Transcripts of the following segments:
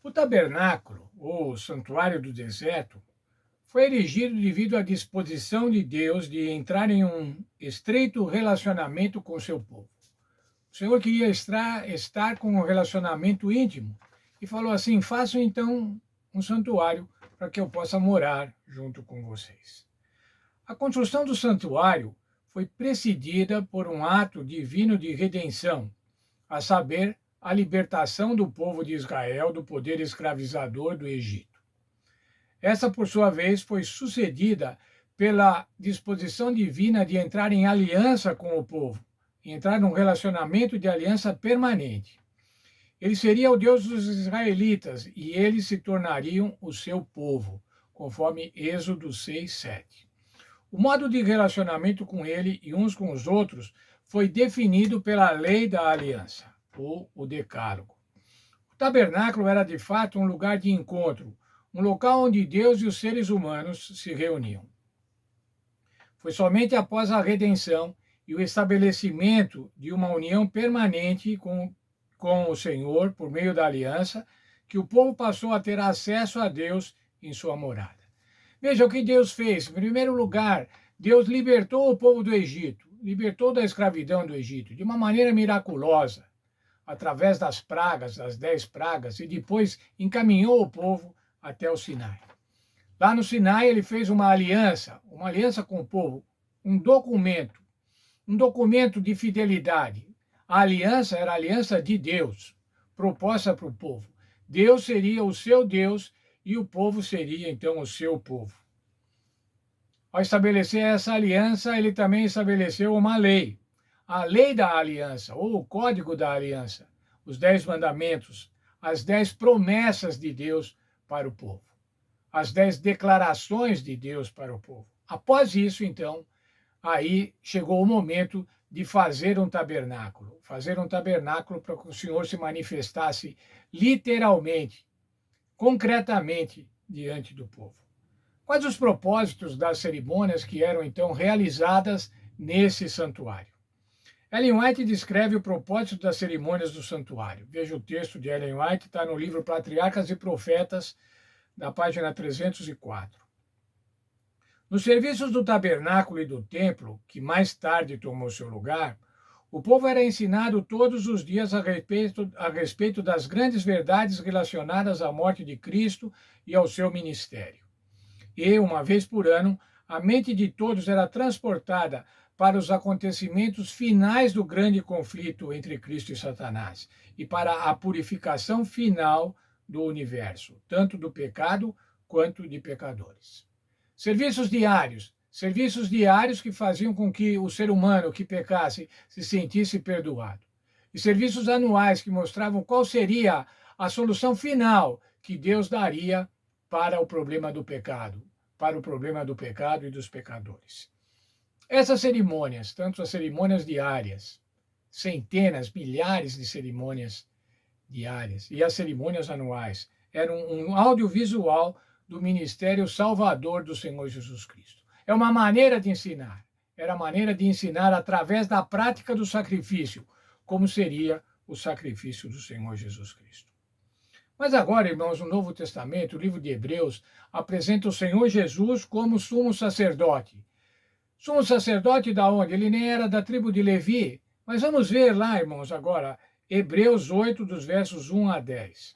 O tabernáculo, ou santuário do deserto, foi erigido devido à disposição de Deus de entrar em um estreito relacionamento com seu povo. O Senhor queria estar com um relacionamento íntimo e falou assim: façam então um santuário para que eu possa morar junto com vocês. A construção do santuário foi precedida por um ato divino de redenção, a saber, a libertação do povo de Israel do poder escravizador do Egito. Essa, por sua vez, foi sucedida pela disposição divina de entrar em aliança com o povo, entrar num relacionamento de aliança permanente. Ele seria o Deus dos israelitas e eles se tornariam o seu povo, conforme Êxodo 6, 7. O modo de relacionamento com ele e uns com os outros foi definido pela lei da aliança, ou o Decálogo. O tabernáculo era de fato um lugar de encontro, um local onde Deus e os seres humanos se reuniam. Foi somente após a redenção e o estabelecimento de uma união permanente com o Senhor, por meio da aliança, que o povo passou a ter acesso a Deus em sua morada. Veja o que Deus fez. Em primeiro lugar, Deus libertou o povo do Egito, libertou da escravidão do Egito, de uma maneira miraculosa, através das pragas, das 10 pragas, e depois encaminhou o povo até o Sinai. Lá no Sinai, ele fez uma aliança com o povo, um documento de fidelidade. A aliança era a aliança de Deus, proposta para o povo. Deus seria o seu Deus e o povo seria, então, o seu povo. Ao estabelecer essa aliança, ele também estabeleceu uma lei. A lei da aliança, ou o código da aliança, os 10 mandamentos, as 10 promessas de Deus para o povo, as 10 declarações de Deus para o povo. Após isso, então, aí chegou o momento de fazer um tabernáculo para que o Senhor se manifestasse literalmente, concretamente, diante do povo. Quais os propósitos das cerimônias que eram então realizadas nesse santuário? Ellen White descreve o propósito das cerimônias do santuário. Veja o texto de Ellen White, está no livro Patriarcas e Profetas, na página 304. Nos serviços do tabernáculo e do templo, que mais tarde tomou seu lugar, o povo era ensinado todos os dias a respeito das grandes verdades relacionadas à morte de Cristo e ao seu ministério. E, uma vez por ano, a mente de todos era transportada para os acontecimentos finais do grande conflito entre Cristo e Satanás e para a purificação final do universo, tanto do pecado quanto de pecadores. Serviços diários que faziam com que o ser humano que pecasse se sentisse perdoado. E serviços anuais que mostravam qual seria a solução final que Deus daria para o problema do pecado, e dos pecadores. Essas cerimônias, tanto as cerimônias diárias, centenas, milhares de cerimônias diárias e as cerimônias anuais, eram um audiovisual do ministério salvador do Senhor Jesus Cristo. É uma maneira de ensinar. Era a maneira de ensinar através da prática do sacrifício, como seria o sacrifício do Senhor Jesus Cristo. Mas agora, irmãos, no Novo Testamento, o livro de Hebreus, apresenta o Senhor Jesus como sumo sacerdote. Sumo sacerdote da onde? Ele nem era da tribo de Levi. Mas vamos ver lá, irmãos, agora, Hebreus 8, dos versos 1 a 10.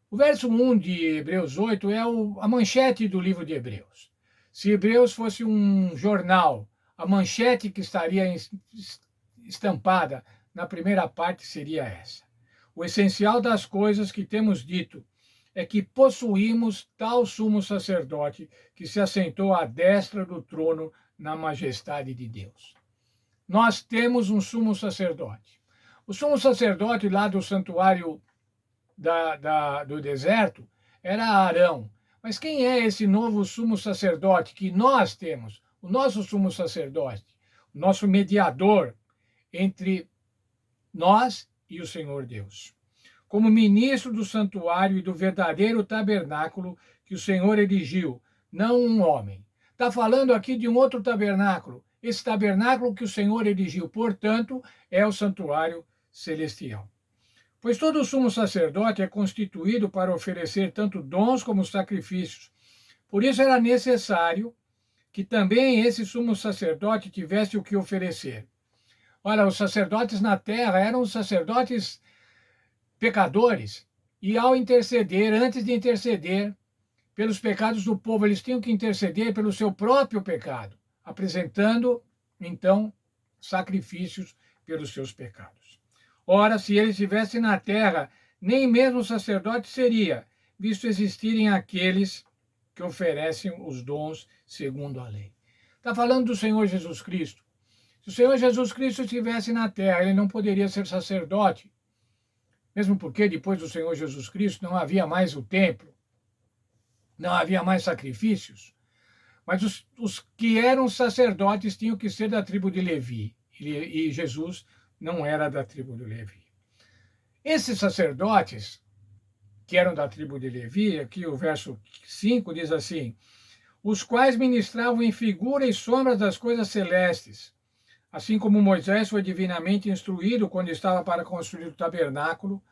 O verso 1 de Hebreus 8 é a manchete do livro de Hebreus. Se Hebreus fosse um jornal, a manchete que estaria estampada na primeira parte seria essa. O essencial das coisas que temos dito é que possuímos tal sumo sacerdote que se assentou à destra do trono na majestade de Deus. Nós temos um sumo sacerdote. O sumo sacerdote lá do santuário do deserto era Arão. Mas quem é esse novo sumo sacerdote que nós temos? O nosso sumo sacerdote, o nosso mediador entre nós e o Senhor Deus. Como ministro do santuário e do verdadeiro tabernáculo que o Senhor erigiu, não um homem. Está falando aqui de um outro tabernáculo. Esse tabernáculo que o Senhor erigiu, portanto, é o santuário celestial. Pois todo sumo sacerdote é constituído para oferecer tanto dons como sacrifícios. Por isso era necessário que também esse sumo sacerdote tivesse o que oferecer. Olha, os sacerdotes na terra eram os sacerdotes pecadores, e ao interceder, antes de interceder pelos pecados do povo, eles tinham que interceder pelo seu próprio pecado, apresentando, então, sacrifícios pelos seus pecados. Ora, se ele estivesse na terra, nem mesmo sacerdote seria, visto existirem aqueles que oferecem os dons segundo a lei. Está falando do Senhor Jesus Cristo. Se o Senhor Jesus Cristo estivesse na terra, ele não poderia ser sacerdote, mesmo porque depois do Senhor Jesus Cristo não havia mais o templo, não havia mais sacrifícios, mas os que eram sacerdotes tinham que ser da tribo de Levi, e Jesus não era da tribo de Levi. Esses sacerdotes, que eram da tribo de Levi, aqui o verso 5 diz assim, os quais ministravam em figura e sombra das coisas celestes, assim como Moisés foi divinamente instruído quando estava para construir o tabernáculo,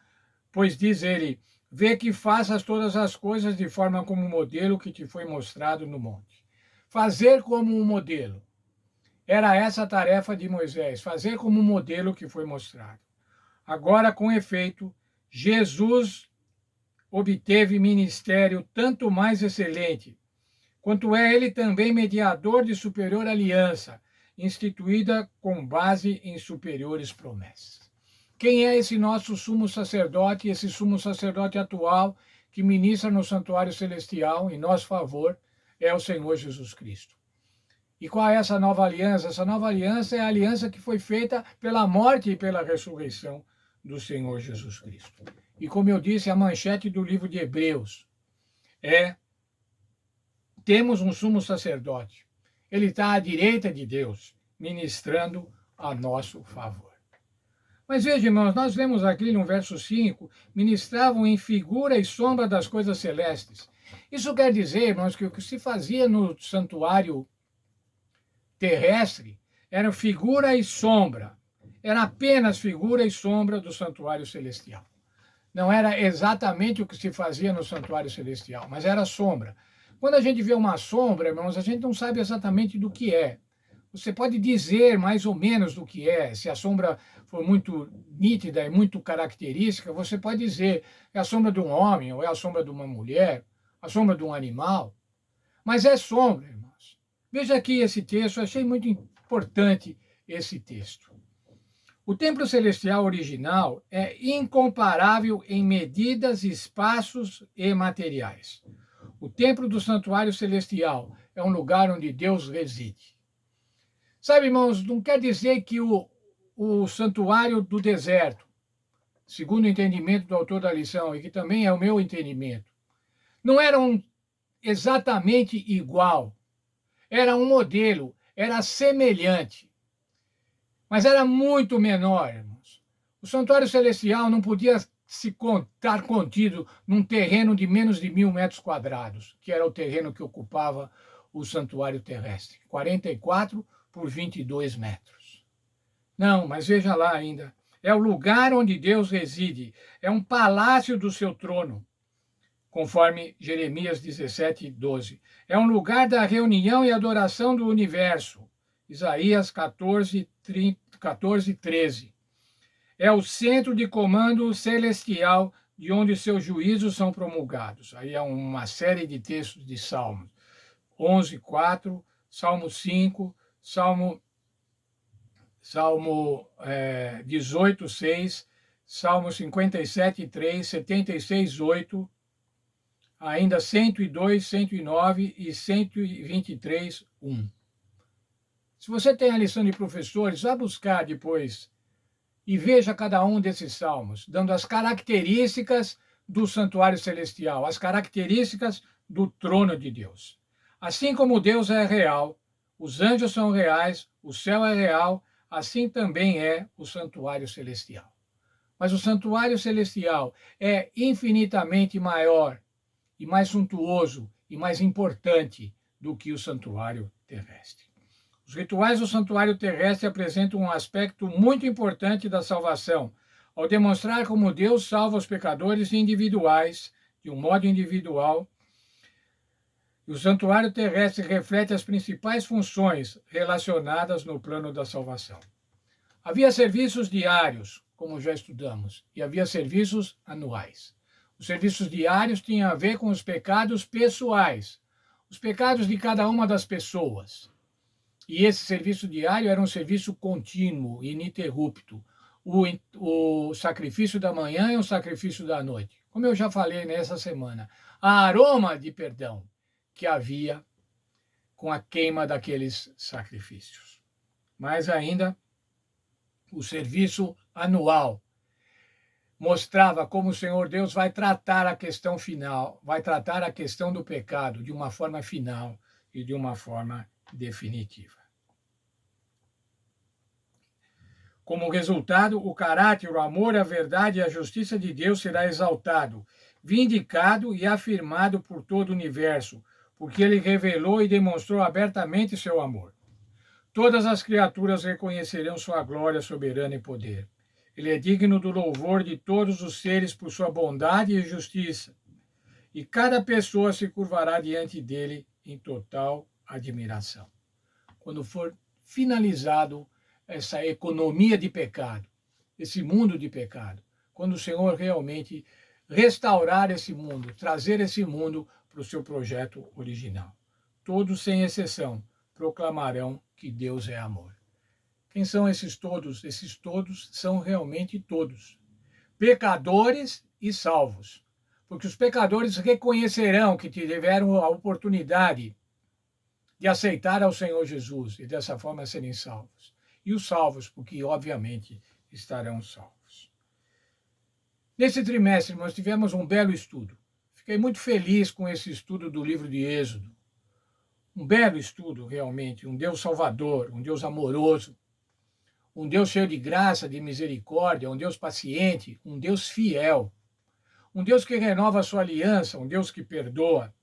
pois diz ele, vê que faças todas as coisas de forma como o modelo que te foi mostrado no monte. Fazer como um modelo. Era essa a tarefa de Moisés, fazer como um modelo que foi mostrado. Agora, com efeito, Jesus obteve ministério tanto mais excelente, quanto é ele também mediador de superior aliança, instituída com base em superiores promessas. Quem é esse nosso sumo sacerdote, esse sumo sacerdote atual que ministra no santuário celestial em nosso favor? É o Senhor Jesus Cristo. E qual é essa nova aliança? Essa nova aliança é a aliança que foi feita pela morte e pela ressurreição do Senhor Jesus Cristo. E como eu disse, a manchete do livro de Hebreus é: temos um sumo sacerdote. Ele está à direita de Deus, ministrando a nosso favor. Mas veja, irmãos, nós vemos aqui no verso 5, ministravam em figura e sombra das coisas celestes. Isso quer dizer, irmãos, que o que se fazia no santuário terrestre era figura e sombra. Era apenas figura e sombra do santuário celestial. Não era exatamente o que se fazia no santuário celestial, mas era sombra. Quando a gente vê uma sombra, irmãos, a gente não sabe exatamente do que é. Você pode dizer mais ou menos do que é. Se a sombra for muito nítida e muito característica, você pode dizer é a sombra de um homem, ou é a sombra de uma mulher, a sombra de um animal. Mas é sombra, irmãos. Veja aqui esse texto, achei muito importante esse texto. O templo celestial original é incomparável em medidas, espaços e materiais. O templo do santuário celestial é um lugar onde Deus reside. Sabe, irmãos, não quer dizer que o santuário do deserto, segundo o entendimento do autor da lição, e que também é o meu entendimento, não era exatamente igual. Era um modelo, era semelhante, mas era muito menor, irmãos. O santuário celestial não podia estar contido num terreno de menos de 1.000 metros quadrados, que era o terreno que ocupava o santuário terrestre, 44 por 22 metros. Não, mas veja lá ainda, é o lugar onde Deus reside, é um palácio do seu trono, conforme Jeremias 17, 12. É um lugar da reunião e adoração do universo, Isaías 14, 13. É o centro de comando celestial de onde seus juízos são promulgados. Aí há uma série de textos de Salmos. 11, 4, Salmo 5, Salmo 18, 6, Salmo 57, 3, 76, 8, ainda 102, 109 e 123, 1. Se você tem a lição de professores, vá buscar depois e veja cada um desses salmos, dando as características do santuário celestial, as características do trono de Deus. Assim como Deus é real, os anjos são reais, o céu é real, assim também é o santuário celestial. Mas o santuário celestial é infinitamente maior e mais suntuoso e mais importante do que o santuário terrestre. Os rituais do santuário terrestre apresentam um aspecto muito importante da salvação, ao demonstrar como Deus salva os pecadores individuais, de um modo individual. E o santuário terrestre reflete as principais funções relacionadas no plano da salvação. Havia serviços diários, como já estudamos, e havia serviços anuais. Os serviços diários tinham a ver com os pecados pessoais, os pecados de cada uma das pessoas. E esse serviço diário era um serviço contínuo, ininterrupto. O sacrifício da manhã e o sacrifício da noite. Como eu já falei nessa semana, a aroma de perdão que havia com a queima daqueles sacrifícios. Mais ainda, o serviço anual mostrava como o Senhor Deus vai tratar a questão final, vai tratar a questão do pecado de uma forma final e de uma forma definitiva. Como resultado, o caráter, o amor, a verdade e a justiça de Deus será exaltado, vindicado e afirmado por todo o universo, porque ele revelou e demonstrou abertamente seu amor. Todas as criaturas reconhecerão sua glória soberana e poder. Ele é digno do louvor de todos os seres por sua bondade e justiça, e cada pessoa se curvará diante dele em total admiração. Quando for finalizado essa economia de pecado, esse mundo de pecado, quando o Senhor realmente restaurar esse mundo, trazer esse mundo para o seu projeto original. Todos, sem exceção, proclamarão que Deus é amor. Quem são esses todos? Esses todos são realmente todos. Pecadores e salvos. Porque os pecadores reconhecerão que tiveram a oportunidade de aceitar ao Senhor Jesus e dessa forma serem salvos. E os salvos, porque obviamente estarão salvos. Nesse trimestre nós tivemos um belo estudo. Fiquei muito feliz com esse estudo do livro de Êxodo. Um belo estudo, realmente. Um Deus salvador, um Deus amoroso, um Deus cheio de graça, de misericórdia, um Deus paciente, um Deus fiel, um Deus que renova a sua aliança, um Deus que perdoa,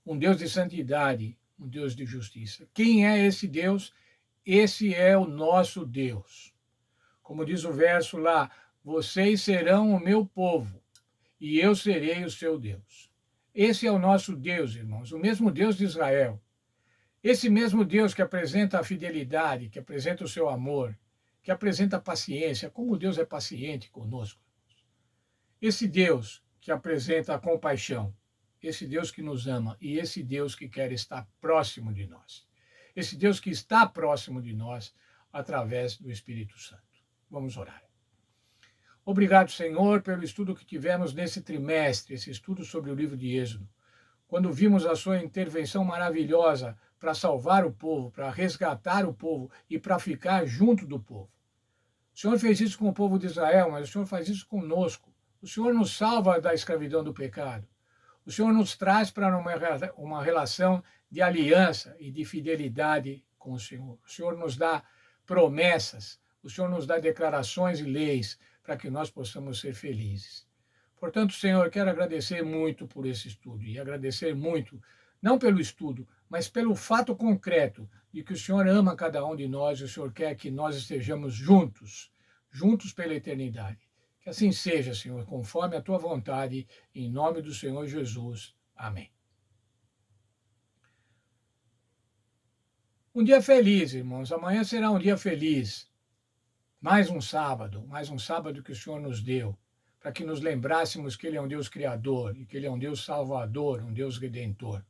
um Deus de santidade, um Deus de justiça. Quem é esse Deus? Esse é o nosso Deus. Como diz o verso lá, vocês serão o meu povo e eu serei o seu Deus. Esse é o nosso Deus, irmãos, o mesmo Deus de Israel. Esse mesmo Deus que apresenta a fidelidade, que apresenta o seu amor, que apresenta a paciência, como Deus é paciente conosco. Esse Deus que apresenta a compaixão, esse Deus que nos ama e esse Deus que quer estar próximo de nós. Esse Deus que está próximo de nós através do Espírito Santo. Vamos orar. Obrigado, Senhor, pelo estudo que tivemos nesse trimestre, esse estudo sobre o livro de Êxodo. Quando vimos a sua intervenção maravilhosa para salvar o povo, para resgatar o povo e para ficar junto do povo. O Senhor fez isso com o povo de Israel, mas o Senhor faz isso conosco. O Senhor nos salva da escravidão do pecado. O Senhor nos traz para uma relação de aliança e de fidelidade com o Senhor. O Senhor nos dá promessas, o Senhor nos dá declarações e leis para que nós possamos ser felizes. Portanto, Senhor, quero agradecer muito por esse estudo e agradecer muito, não pelo estudo, mas pelo fato concreto de que o Senhor ama cada um de nós e o Senhor quer que nós estejamos juntos, juntos pela eternidade. Que assim seja, Senhor, conforme a tua vontade, em nome do Senhor Jesus. Amém. Um dia feliz, irmãos. Amanhã será um dia feliz. Mais um sábado que o Senhor nos deu, para que nos lembrássemos que Ele é um Deus criador e que Ele é um Deus salvador, um Deus redentor.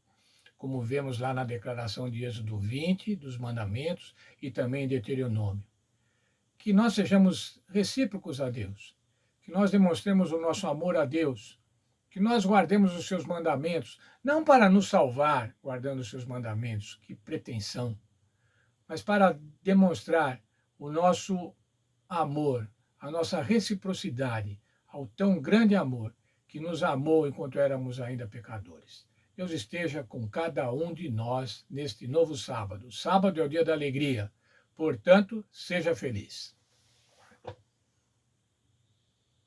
Como vemos lá na declaração de Êxodo 20, dos mandamentos e também em Deuteronômio. Que nós sejamos recíprocos a Deus. Que nós demonstremos o nosso amor a Deus, que nós guardemos os seus mandamentos, não para nos salvar guardando os seus mandamentos, que pretensão, mas para demonstrar o nosso amor, a nossa reciprocidade ao tão grande amor que nos amou enquanto éramos ainda pecadores. Deus esteja com cada um de nós neste novo sábado. Sábado é o dia da alegria, portanto, seja feliz.